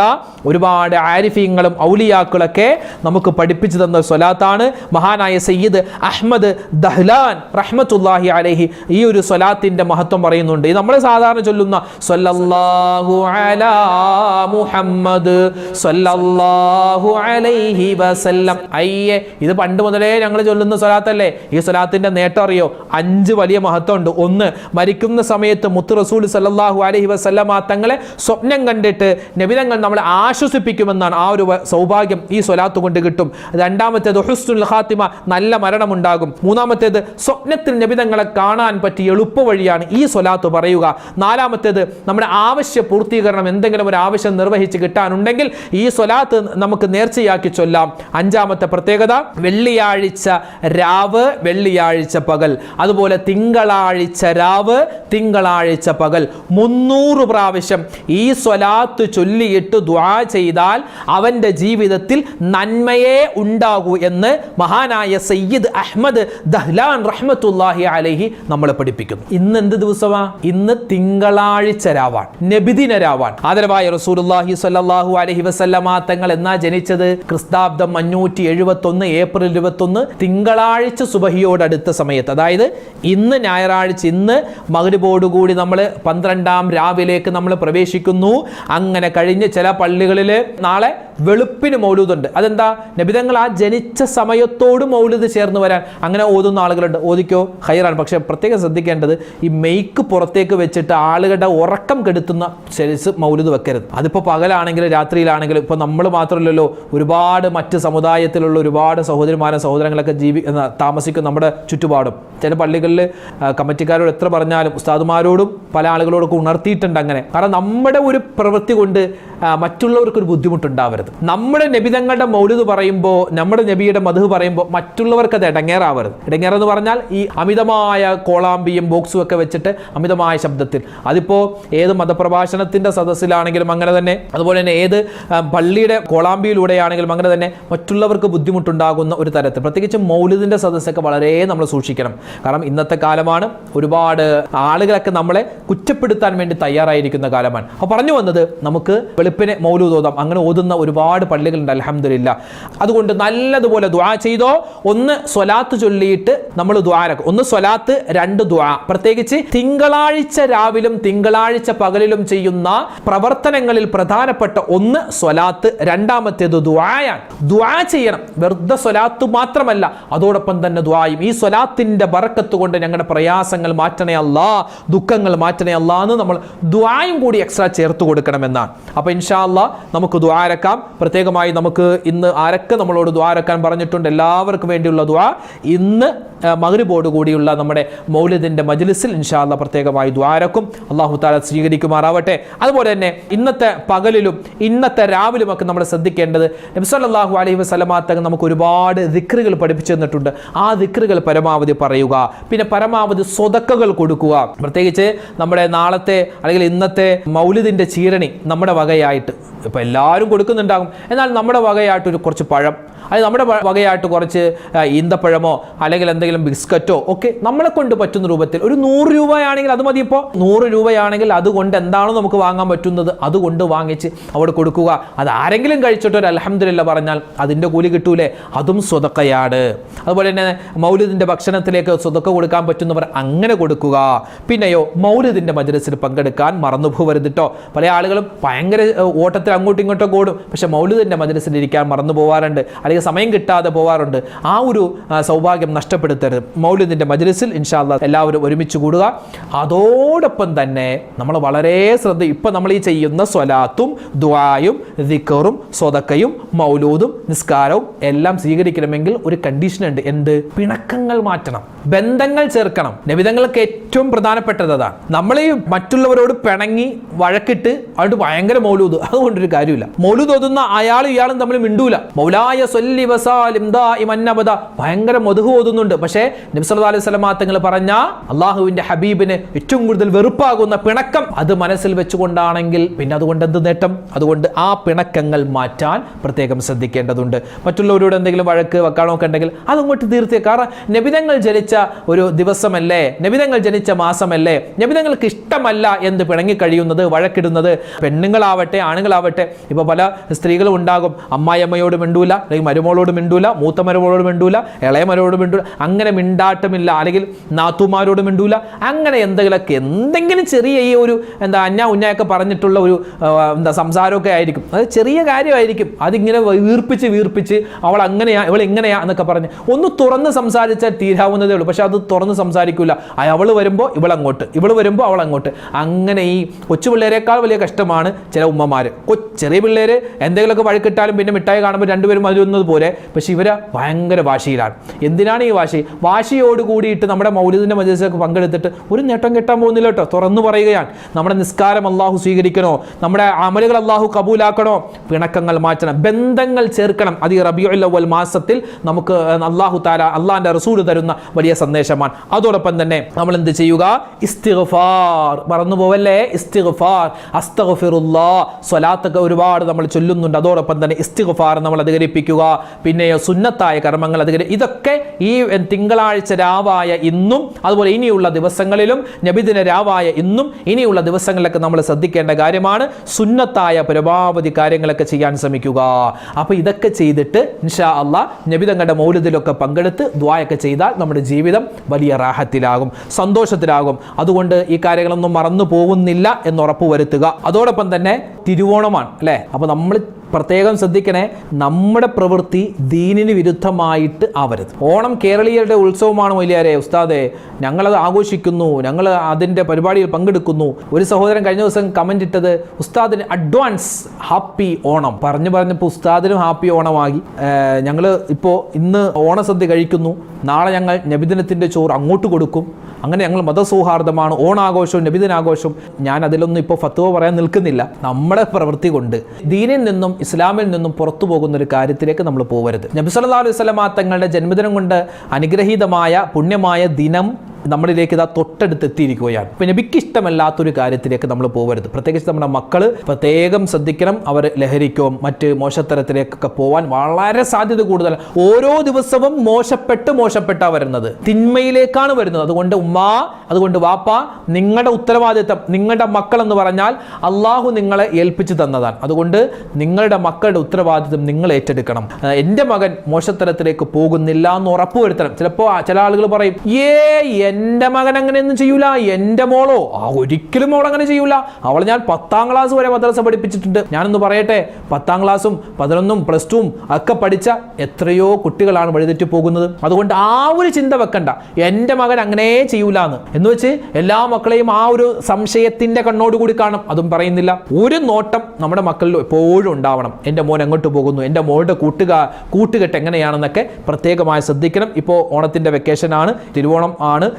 ഒരുപാട് ആരിഫീങ്ങളും ഔലിയാക്കളൊക്കെ നമുക്ക് പഠിപ്പിച്ചു തന്ന സ്വലാത്താണ്. മഹാനായ സയ്യിദ് അഹ്മദ് ദഹ്ലാൻ റഹ്മത്തുള്ളാഹി അലൈഹി ഈ ഒരു സ്വലാത്തിന്റെ മഹത്വം പറയുന്നുണ്ട്. ഇത് നമ്മൾ സാധാരണ ചൊല്ലുന്ന സ്വല്ലല്ലാഹു അലാ മുഹമ്മദ് സ്വല്ലല്ലാഹു അലൈഹി വസല്ലം, അയ്യേ ഇത് പണ്ട് മുതലേ ഞങ്ങൾ ചൊല്ലുന്ന സ്വലാത്തല്ലേ. ഈ സ്വലാത്തിന്റെ നേട്ടം അറിയോ? 5 വലിയ മഹത്വമുണ്ട്. ഒന്ന്, മരിക്കുന്ന സമയത്ത് മുത്ത് റസൂൽ സല്ലല്ലാഹു അലൈഹി വസല്ലമ തങ്ങളെ സ്വപ്നം കണ്ടിട്ട് നബി തങ്ങൾ നമ്മളെ ആശ്വസിപ്പിക്കുമെന്നാണ്. ആ ഒരു സൗഭാഗ്യം ഈ സ്വലാത്ത് കൊണ്ട് കിട്ടും. രണ്ടാമത്തേത് ഹുസ്നുൽ ഖാത്തിമ, നല്ല മരണമുണ്ടാകും. മൂന്നാമത്തേത് സ്വപ്നത്തിൽ നബി തങ്ങളെ കാണാൻ പറ്റിയ എളുപ്പ വഴിയാണ് ഈ സ്വലാത്ത് പറയുക. നാലാമത്തേത് നമ്മുടെ ആവശ്യ പൂർത്തീകരണം, എന്തെങ്കിലും ഒരു ആവശ്യം നിർവഹിച്ച് കിട്ടാനുണ്ടെങ്കിൽ ഈ സ്വലാത്ത് നമുക്ക് നേർച്ചയാക്കി ചൊല്ലാം. അഞ്ചാമത്തെ പ്രത്യേകത, വെള്ളിയാഴ്ച രാവ് വെള്ളിയാഴ്ച പകൽ, അതുപോലെ തിങ്കളാഴ്ച രാവ് തിങ്കളാഴ്ച പകൽ 300 പ്രാവശ്യം ഈ സ്വലാത്ത് ചൊല്ലിയിട്ട് ദുആ ചെയ്താൽ അവന്റെ ജീവിതത്തിൽ നന്മയെ ഉണ്ടാകൂ എന്ന് മഹാനായ സയ്യിദ് അഹ്മദ് ദഹ്ലാൻ റഹ്മത്തുള്ളാഹി അലൈഹി നമ്മളെ പഠിപ്പിക്കുന്നു. ഇന്ന് എന്ത് ദിവസമാ? ഇന്ന് തിങ്കളാഴ്ച രാവാണ്, നബിദിന രാവാണ്. ആദരവായ റസൂലുള്ളാഹി സ്വല്ലല്ലാഹു അലൈഹി വസല്ലമ തങ്ങൾ എന്നാ ജനിച്ചത്? ക്രിസ്താബ്ദം 571 ഏപ്രിൽ 21 തിങ്കളാഴ്ച സുബഹിയോടടുത്ത സമയത്ത്. അതായത് ഇന്ന് ഞായറാഴ്ച, ഇന്ന് മഗ്രിബോടുകൂടി നമ്മൾ 12-ാം രാവിലേക്ക് നമ്മൾ പ്രവേശിക്കുന്നു. അങ്ങനെ കഴിഞ്ഞ് ചില പള്ളികളിൽ നാളെ വെളുപ്പിന് മൗലൂദുണ്ട്. അതെന്താ? നബിതങ്ങൾ ആ ജനിച്ച സമയത്തോട് മൗലൂദ് ചേർന്ന് വരാൻ അങ്ങനെ ഓതുന്ന ആളുകളുണ്ട്. ഓദിക്കോ, ഹൈറാണ്. പക്ഷെ പ്രത്യേകം ശ്രദ്ധിക്കേണ്ടത്, ഈ മെയ്ക്ക് പുറത്തേക്ക് വെച്ചിട്ട് ആളുകളുടെ ഉറക്കം കെടുത്തുന്ന മൗലൂദ് വെക്കരുത്. അതിപ്പോൾ പകലാണെങ്കിലും രാത്രിയിലാണെങ്കിലും. ഇപ്പോൾ നമ്മൾ മാത്രമല്ലല്ലോ, ഒരുപാട് മറ്റ് സമുദായത്തിലുള്ള ഒരുപാട് സഹോദരിമാരും സഹോദരങ്ങളൊക്കെ താമസിക്കും നമ്മുടെ ചുറ്റുപാടും. ചില പള്ളികളിൽ കമ്മിറ്റിക്കാരോട് എത്ര പറഞ്ഞാലും ഉസ്താദുമാരോടും പല ആളുകളോടൊക്കെ ഉണർത്തിയിട്ടുണ്ട് അങ്ങനെ. കാരണം നമ്മുടെ ഒരു പ്രവൃത്തി കൊണ്ട് മറ്റുള്ളവർക്കൊരു ബുദ്ധിമുട്ടുണ്ടാവരുത്. നമ്മുടെ നബിതങ്ങളുടെ മൗലിദ് പറയുമ്പോൾ, നമ്മുടെ നബിയുടെ മദ്ഹ് പറയുമ്പോൾ മറ്റുള്ളവർക്ക് അത് ഇടങ്ങേറാവരുത്. ഇടങ്ങേറെന്ന് പറഞ്ഞാൽ ഈ അമിതമായ കോളാമ്പിയും ബോക്സും ഒക്കെ വെച്ചിട്ട് അമിതമായ ശബ്ദത്തിൽ, അതിപ്പോൾ ഏത് മതപ്രഭാഷണത്തിന്റെ സദസ്സിലാണെങ്കിലും അങ്ങനെ തന്നെ, അതുപോലെ തന്നെ ഏത് പള്ളിയുടെ കോളാമ്പിയിലൂടെയാണെങ്കിലും അങ്ങനെ തന്നെ മറ്റുള്ളവർക്ക് ബുദ്ധിമുട്ടുണ്ടാകുന്ന ഒരു തരത്തിൽ, പ്രത്യേകിച്ച് മൗലിദിന്റെ സദസ്സൊക്കെ വളരെ നമ്മൾ സൂക്ഷിക്കണം. കാരണം ഇന്നത്തെ കാലമാണ്, ഒരുപാട് ആളുകളൊക്കെ നമ്മളെ കുറ്റപ്പെടുത്താൻ വേണ്ടി തയ്യാറായിരിക്കുന്ന കാലമാണ്. അപ്പോൾ പറഞ്ഞു വന്നത്, നമുക്ക് വെളുപ്പിനെ മൗലൂദ് ഓതാം. അങ്ങനെ ഓതുന്ന ഒരുപാട് പള്ളികളുണ്ട് അൽഹംദുലില്ലാ. അതുകൊണ്ട് നല്ലതുപോലെ ദുആ ചെയ്തോ. ഒന്ന് സ്വലാത്ത് ചൊല്ലിയിട്ട് നമ്മൾ ദുആരക്കും. ഒന്ന് സ്വലാത്ത്, 2 ദുആ. പ്രത്യേകിച്ച് തിങ്കളാഴ്ച രാവിലും തിങ്കളാഴ്ച പകലിലും ചെയ്യുന്ന പ്രവർത്തനങ്ങളിൽ പ്രധാനപ്പെട്ട ഒന്ന് സ്വലാത്ത്, രണ്ടാമത്തേത് ദുആയാണ്. ദുആ ചെയ്യണം. വെറുതെ സ്വലാത്ത് മാത്രമല്ല, അതോടൊപ്പം തന്നെ ദുആയും. ഈ സ്വലാത്തിന്റെ ബറക്കത്ത് കൊണ്ട് ഞങ്ങളുടെ പ്രയാസങ്ങൾ മാറ്റണേ അല്ലാ, ദുഃഖങ്ങൾ മാറ്റണേ അല്ലാ എന്ന് നമ്മൾ ദുആയും കൂടി എക്സ്ട്രാ ചേർത്ത് കൊടുക്കണമെന്നാണ്. അപ്പോൾ ഇൻഷാ അല്ലാ നമുക്ക് ദുആരക്കാം. പ്രത്യേകമായി നമുക്ക് ഇന്ന് ആരൊക്കെ നമ്മളോട് ദുആരക്കാൻ പറഞ്ഞിട്ടുണ്ട്, എല്ലാവർക്കും വേണ്ടിയുള്ള ദുആ ഇന്ന് മഗ്രിബോട് കൂടിയുള്ള നമ്മുടെ മൗലിദിന്റെ മജ്ലിസിൽ ഇൻഷാ അല്ലാ പ്രത്യേകമായി ദുആരക്കും. അല്ലാഹു തആല സ്വീകരിക്കുമാറാവട്ടെ. അതുപോലെ തന്നെ ഇന്നത്തെ പകലിലും ഇന്നത്തെ രാവിലും ഒക്കെ നമ്മൾ ശ്രദ്ധിക്കേണ്ടത്, നബി സല്ലല്ലാഹു അലൈഹി വസല്ലമ തങ്ങൾ നമുക്ക് ഒരുപാട് ദിക്റുകൾ പഠിപ്പിച്ചു തന്നിട്ടുണ്ട്. ആ ദിക്റുകൾ പരമാവധി പറയുക. പിന്നെ പരമാവധി സ്വതക്കകൾ കൊടുക്കുക. പ്രത്യേകിച്ച് നമ്മുടെ നാളത്തെ അല്ലെങ്കിൽ ഇന്നത്തെ മൗലിദിന്റെ ചീരണി നമ്മുടെ വകയായിട്ട് ഇപ്പം എല്ലാവരും കൊടുക്കുന്നുണ്ടാകും. എന്നാൽ നമ്മുടെ വകയായിട്ട് കുറച്ച് പഴം, അത് നമ്മുടെ വകയായിട്ട് കുറച്ച് ഈന്തപ്പഴമോ അല്ലെങ്കിൽ എന്തെങ്കിലും ബിസ്ക്കറ്റോ ഒക്കെ നമ്മളെ കൊണ്ട് പറ്റുന്ന രൂപത്തിൽ, ഒരു 100 രൂപയാണെങ്കിൽ അത് മതി. ഇപ്പോൾ 100 രൂപയാണെങ്കിൽ അതുകൊണ്ട് എന്താണോ നമുക്ക് വാങ്ങാൻ പറ്റുന്നത് അതുകൊണ്ട് വാങ്ങിച്ച് അവിടെ കൊടുക്കുക. അത് ആരെങ്കിലും കഴിച്ചിട്ട് ഒരു അൽഹംദുലില്ലാ പറഞ്ഞാൽ അതിൻ്റെ കൂലി കിട്ടൂലേ, അതും സ്വതക്കയാണ്. അതുപോലെ തന്നെ മൗലിദിന്റെ ഭക്ഷണത്തിലേക്ക് സ്വതക്ക കൊടുക്കാൻ പറ്റുന്നവർ അങ്ങനെ കൊടുക്കുക. പിന്നെയോ മൗലിദിന്റെ മജ്ലിസിൽ പങ്കെടുക്കാൻ മറന്നു പോകരുത് കേട്ടോ. പല ആളുകളും ഭയങ്കര ഓട്ടത്തിൽ അങ്ങോട്ടും ഇങ്ങോട്ടും ഓടും, പക്ഷെ മൗലിദിന്റെ മജ്ലിസിൽ ഇരിക്കാൻ മറന്നു പോകാറുണ്ട്, അല്ലെങ്കിൽ സമയം കിട്ടാതെ പോകാറുണ്ട്. ആ ഒരു സൗഭാഗ്യം നഷ്ടപ്പെടുത്തരുത്. മൗലിദിന്റെ മജ്ലിസിൽ ഇൻഷാ അല്ലാ എല്ലാവരും ഒരുമിച്ച് കൂടുക. അതോടൊപ്പം തന്നെ നമ്മൾ വളരെ ഇപ്പം നമ്മൾ ഈ ചെയ്യുന്ന സ്വലാത്തും ദുആയും ദിക്റും സ്വതക്കയും മൗലൂദും നിസ്കാരവും എല്ലാം സ്വീകരിക്കണമെങ്കിൽ ഒരു കണ്ടീഷൻ ഉണ്ട്. എന്ത്? പിണക്കങ്ങൾ മാറ്റണം, ബന്ധങ്ങൾ ചേർക്കണം. നബിതങ്ങൾക്ക് ഏറ്റവും പ്രധാനപ്പെട്ടത് അതാണ്. നമ്മൾ ഈ മറ്റുള്ളവരോട് പിണങ്ങി വഴക്കിട്ട് അതുകൊണ്ട് ഭയങ്കര മൗലൂദ്, അതുകൊണ്ടൊരു കാര്യമില്ല. മൗലൂദ് ഓതുന്ന അയാളും ഇയാളും തമ്മിൽ മിണ്ടൂല. മൗലായ സ്വല്ലി വസാലിം ദായിമൻ അബദ, ഭയങ്കര മദ്ഹ് ഓതുന്നുണ്ട്. പക്ഷേ നബി സല്ലല്ലാഹു അലൈഹി വസല്ലം തങ്ങൾ പറഞ്ഞ അള്ളാഹുവിന്റെ ഹബീബിന് ഏറ്റവും കൂടുതൽ വെറുപ്പാകുന്ന പിണക്കം അത് മനസ്സിൽ വെച്ചുകൊണ്ടാണെങ്കിൽ പിന്നെ അതുകൊണ്ട് എന്ത് നേട്ടം? അതുകൊണ്ട് ആ പിണക്കങ്ങൾ മാറ്റാൻ പ്രത്യേകം ശ്രദ്ധിക്കേണ്ടതുണ്ട്. മറ്റുള്ളവരോട് എന്തെങ്കിലും വഴക്ക് വക്കാണോ ഉണ്ടെങ്കിൽ അതങ്ങോട്ട് തീർത്തേ. കാരണം നബിതങ്ങൾ ജനിച്ച ഒരു ദിവസമല്ലേ, നബിതങ്ങൾ ജനിച്ച മാസമല്ലേ, നബിതങ്ങൾക്ക് ഇഷ്ടമല്ല എന്ന് പിണങ്ങി കഴിയുന്നത്, വഴക്കിടുന്നത് പെണ്ണുങ്ങളാവട്ടെ ആണുങ്ങളാവട്ടെ. ഇപ്പോൾ പല സ്ത്രീകളും ഉണ്ടാകും, അമ്മായിയമ്മയോട് മിണ്ടൂല, അല്ലെങ്കിൽ മരുമോളോട് മിണ്ടൂല, മൂത്ത മരുമോളോട് മിണ്ടൂല, ഇളയ മരുമോട് മിണ്ടൂല, അങ്ങനെ മിണ്ടാട്ടമില്ല, അല്ലെങ്കിൽ നാത്തുമാരോട് മിണ്ടൂല, അങ്ങനെ എന്തെങ്കിലും ചെറിയ ഈ ഒരു ഉന്നയൊക്കെ പറഞ്ഞിട്ടുള്ള ഒരു സംസാരമൊക്കെ ആയിരിക്കും. അത് ചെറിയ കാര്യമായിരിക്കും, അതിങ്ങനെ വീർപ്പിച്ച് അവൾ അങ്ങനെയാ ഇവൾ ഇങ്ങനെയാ എന്നൊക്കെ പറഞ്ഞ് ഒന്ന് തുറന്ന് സംസാരിച്ചാൽ തീരാവുന്നതേ ഉള്ളൂ. പക്ഷെ അത് തുറന്ന് സംസാരിക്കില്ല. അവൾ വരുമ്പോൾ ഇവളങ്ങോട്ട്, ഇവൾ വരുമ്പോൾ അവൾ അങ്ങോട്ട്. അങ്ങനെ ഈ കൊച്ചു പിള്ളേരെക്കാൾ വലിയ കഷ്ടമാണ് ചില ഉമ്മമാർ. ചെറിയ പിള്ളേർ എന്തെങ്കിലുമൊക്കെ വഴക്കിട്ടാലും പിന്നെ മിഠായി കാണുമ്പോൾ രണ്ടുപേരും അതിരുന്നത് പോലെ. പക്ഷെ ഇവര് ഭയങ്കര വാശിയിലാണ്. എന്തിനാണ് ഈ വാശി? വാശിയോട് കൂടിയിട്ട് നമ്മുടെ മൗലിദിന്റെ മജ്‌ലിസിലൊക്കെ പങ്കെടുത്തിട്ട് ഒരു നേട്ടം കിട്ടാൻ പോകുന്നില്ല കേട്ടോ. തുറന്നു പറയുകയാണ്, നമ്മുടെ നിസ്കാരം അള്ളാഹു സ്വീകരിക്കണോ, നമ്മുടെ അമലുകൾ അള്ളാഹു കബൂലാക്കണോ, പിണക്കങ്ങൾ മാറ്റണം, ബന്ധങ്ങൾ ചേർക്കണം. അത് ഈ റബീഉൽ അവ്വൽ മാസത്തിൽ നമുക്ക് അള്ളാഹു തആല അള്ളാഹിന്റെ റസൂൽ തരുന്ന വലിയ സന്ദേശമാണ്. അതോടൊപ്പം തന്നെ നമ്മൾ എന്ത് ചെയ്യുക? ഇസ്തിഗ്ഫാർ, മറന്നു പോവല്ലേ, ഇസ്തിഗ്ഫാർ, അസ്തഗ്ഫിറുല്ലാഹ്, സ്വലാത്തൊക്കെ ഒരുപാട് നമ്മൾ ചൊല്ലുന്നുണ്ട്. അതോടൊപ്പം തന്നെ ഇസ്തിഗ്ഫാർ നമ്മൾ അധികരിപ്പിക്കുക. പിന്നെ സുന്നത്തായ കർമ്മങ്ങൾ ഇതൊക്കെ ഈ തിങ്കളാഴ്ച രാവായ ഇന്നും അതുപോലെ ഇനിയുള്ള ദിവസങ്ങളിലും നബിദിന രാവായ ഇന്നും ഇനിയുള്ള ദിവസങ്ങളിലൊക്കെ നമ്മൾ ശ്രദ്ധിക്കേണ്ട കാര്യമാണ്. സുന്നത്തായ പരമാവധി കാര്യങ്ങളൊക്കെ ചെയ്യാൻ ശ്രമിക്കുക. അപ്പോൾ ഇതൊക്കെ ചെയ്തിട്ട് ഇൻഷാ അല്ലാഹ് നബിതങ്ങളുടെ മൗലിദിലൊക്കെ പങ്കെടുത്ത് ദുആയൊക്കെ ചെയ്താൽ നമ്മുടെ ജീവിതം വലിയ റാഹത്തിലാകും, സന്തോഷത്തിലാകും. അതുകൊണ്ട് ഈ കാര്യങ്ങളൊന്നും മറന്നു പോകുന്നില്ല എന്ന് ഉറപ്പുവരുത്തുക. അതോടൊപ്പം തന്നെ തിരുവോണമാണ് അല്ലേ? അപ്പോൾ നമ്മൾ പ്രത്യേകം ശ്രദ്ധിക്കണേ, നമ്മുടെ പ്രവൃത്തി ദീനിന് വിരുദ്ധമായിട്ട് ആവരുത്. ഓണം കേരളീയരുടെ ഉത്സവമാണ് മൊയ്ലിയാരെ. ഉസ്താദെ, ഞങ്ങളത് ആഘോഷിക്കുന്നു, ഞങ്ങൾ അതിൻ്റെ പരിപാടിയിൽ പങ്കെടുക്കുന്നു. ഒരു സഹോദരൻ കഴിഞ്ഞ ദിവസം കമൻ്റ് ഇട്ടത്, ഉസ്താദിന് അഡ്വാൻസ് ഹാപ്പി ഓണം പറഞ്ഞപ്പോൾ ഉസ്താദിനും ഹാപ്പി ഓണമാകി. ഞങ്ങൾ ഇപ്പോൾ ഇന്ന് ഓണസദ്യ കഴിക്കുന്നു, നാളെ ഞങ്ങൾ നബിദിനത്തിൻ്റെ ചോറ് അങ്ങോട്ട് കൊടുക്കും. അങ്ങനെ ഞങ്ങൾ മതസൗഹാർദ്ദമാണ്, ഓണാഘോഷവും നബിദിനാഘോഷവും. ഞാൻ അതിലൊന്നും ഇപ്പോൾ ഫത്വ പറയാൻ നിൽക്കുന്നില്ല. നമ്മുടെ പ്രവൃത്തി കൊണ്ട് ദീനിൽ നിന്നും ഇസ്ലാമിൽ നിന്നും പുറത്തു പോകുന്ന ഒരു കാര്യത്തിലേക്ക് നമ്മൾ പോകരുത്. നബി സല്ലല്ലാഹു അലൈഹി വസല്ലമ തങ്ങളുടെ ജന്മദിനം കൊണ്ട് അനുഗ്രഹീതമായ പുണ്യമായ ദിനം നമ്മളിലേക്ക് ഇതാ തൊട്ടടുത്ത് എത്തിയിരിക്കുകയാണ്. ഇപ്പം നബിക്ക് ഇഷ്ടമല്ലാത്തൊരു കാര്യത്തിലേക്ക് നമ്മൾ പോകരുത്. പ്രത്യേകിച്ച് നമ്മുടെ മക്കൾ പ്രത്യേകം ശ്രദ്ധിക്കണം. അവർ ലഹരിക്കോ മറ്റ് മോശത്തരത്തിലേക്കൊക്കെ പോകാൻ വളരെ സാധ്യത കൂടുതൽ. ഓരോ ദിവസവും മോശപ്പെട്ടാ വരുന്നത്, തിന്മയിലേക്കാണ് വരുന്നത്. അതുകൊണ്ട് അതുകൊണ്ട് വാപ്പ, നിങ്ങളുടെ ഉത്തരവാദിത്തം, നിങ്ങളുടെ മക്കൾ എന്ന് പറഞ്ഞാൽ അള്ളാഹു നിങ്ങളെ ഏൽപ്പിച്ചു തന്നതാണ്. അതുകൊണ്ട് നിങ്ങളുടെ മക്കളുടെ ഉത്തരവാദിത്തം നിങ്ങൾ ഏറ്റെടുക്കണം. എൻ്റെ മകൻ മോശത്തരത്തിലേക്ക് പോകുന്നില്ല എന്ന് ഉറപ്പുവരുത്തണം. ചിലപ്പോൾ ചില ആളുകൾ പറയും, എൻ്റെ മകൻ അങ്ങനെയൊന്നും ചെയ്യൂല, എൻ്റെ മോളോ ഒരിക്കലും മോൾ അങ്ങനെ ചെയ്യൂല, അവൾ ഞാൻ 10ാം ക്ലാസ് വരെ മദ്രസ പഠിപ്പിച്ചിട്ടുണ്ട്. ഞാനൊന്ന് പറയട്ടെ, 10ാം ക്ലാസ്സും 11ഉം +2ഉം ഒക്കെ പഠിച്ച എത്രയോ കുട്ടികളാണ് വഴിതെറ്റി പോകുന്നത്. അതുകൊണ്ട് ആ ഒരു ചിന്ത വെക്കണ്ട, എൻ്റെ മകൻ അങ്ങനെ ചെയ്യൂല എന്ന് വെച്ച് എല്ലാ മക്കളെയും ആ ഒരു സംശയത്തിന്റെ കണ്ണോടുകൂടി കാണും. അതും പറയുന്നില്ല. ഒരു നോട്ടം നമ്മുടെ മക്കളിൽ എപ്പോഴും ഉണ്ടാവണം. എൻ്റെ മോൻ എങ്ങോട്ട് പോകുന്നു, എൻ്റെ മോളുടെ കൂട്ടുകെട്ട് എങ്ങനെയാണെന്നൊക്കെ പ്രത്യേകമായി ശ്രദ്ധിക്കണം. ഇപ്പോൾ ഓണത്തിൻ്റെ വെക്കേഷനാണ്, തിരുവോണം ആണ്.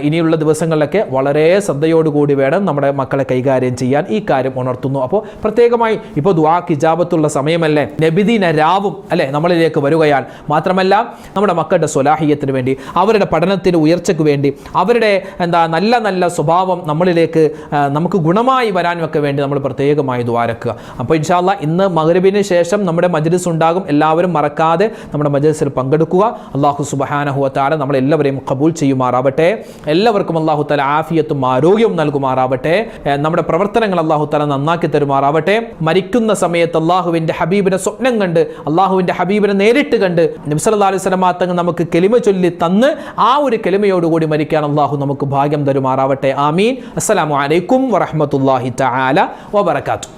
ഇനിയുള്ള ദിവസങ്ങളിലൊക്കെ വളരെ ശ്രദ്ധയോടുകൂടി വേണം നമ്മുടെ മക്കളെ കൈകാര്യം ചെയ്യാൻ. ഈ കാര്യം ഉണർത്തുന്നു. അപ്പോൾ പ്രത്യേകമായി ഇപ്പോൾ ദുആക്ക് ഇജാബത്തുള്ള സമയമല്ലേ, നബിദിന രാവും അല്ലേ നമ്മളിലേക്ക് വരികയാണ്. മാത്രമല്ല നമ്മുടെ മക്കളുടെ സ്വലാഹിയത്തിന് വേണ്ടി, അവരുടെ പഠനത്തിന് ഉയർച്ചയ്ക്ക് വേണ്ടി, അവരുടെ നല്ല നല്ല സ്വഭാവം നമ്മളിലേക്ക് നമുക്ക് ഗുണമായി വരാനുമൊക്കെ വേണ്ടി നമ്മൾ പ്രത്യേകമായി ദുആരക്കുക. അപ്പോൾ ഇൻഷാ അല്ലാഹ് ഇന്ന് മഗ്‌രിബിന് ശേഷം നമ്മുടെ മജ്‌ലിസ് ഉണ്ടാകും. എല്ലാവരും മറക്കാതെ നമ്മുടെ മജ്‌ലിസിൽ പങ്കെടുക്കുക. അല്ലാഹു സുബ്ഹാനഹു വ തആല നമ്മളെല്ലാവരെയും ഖബൂൽ ചെയ്യുമാറാവട്ടെ. എല്ലാവർക്കും അല്ലാഹു തആല ആഫിയത്തും ആരോഗ്യവും നൽകുമാറാവട്ടെ. നമ്മുടെ പ്രവർത്തനങ്ങൾ അല്ലാഹു തആല നന്നാക്കി തരുമാറാവട്ടെ. മരിക്കുന്ന സമയത്ത് അല്ലാഹുവിൻ്റെ ഹബീബിനെ സ്വപ്നം കണ്ട്, അല്ലാഹുവിൻ്റെ ഹബീബിനെ നേരിട്ട് കണ്ട് നബി സല്ലല്ലാഹു അലൈഹി വസല്ലം തങ്ങൾ നമുക്ക് കലിമ ചൊല്ലി തന്ന് ആ ഒരു കലിമയോടുകൂടി മരിക്കാൻ അല്ലാഹു നമുക്ക് ഭാഗ്യം തരുമാറാവട്ടെ. ആമീൻ. അസ്സലാമു അലൈക്കും വറഹ്മത്തുള്ളാഹി തആല വബറകാതുഹു.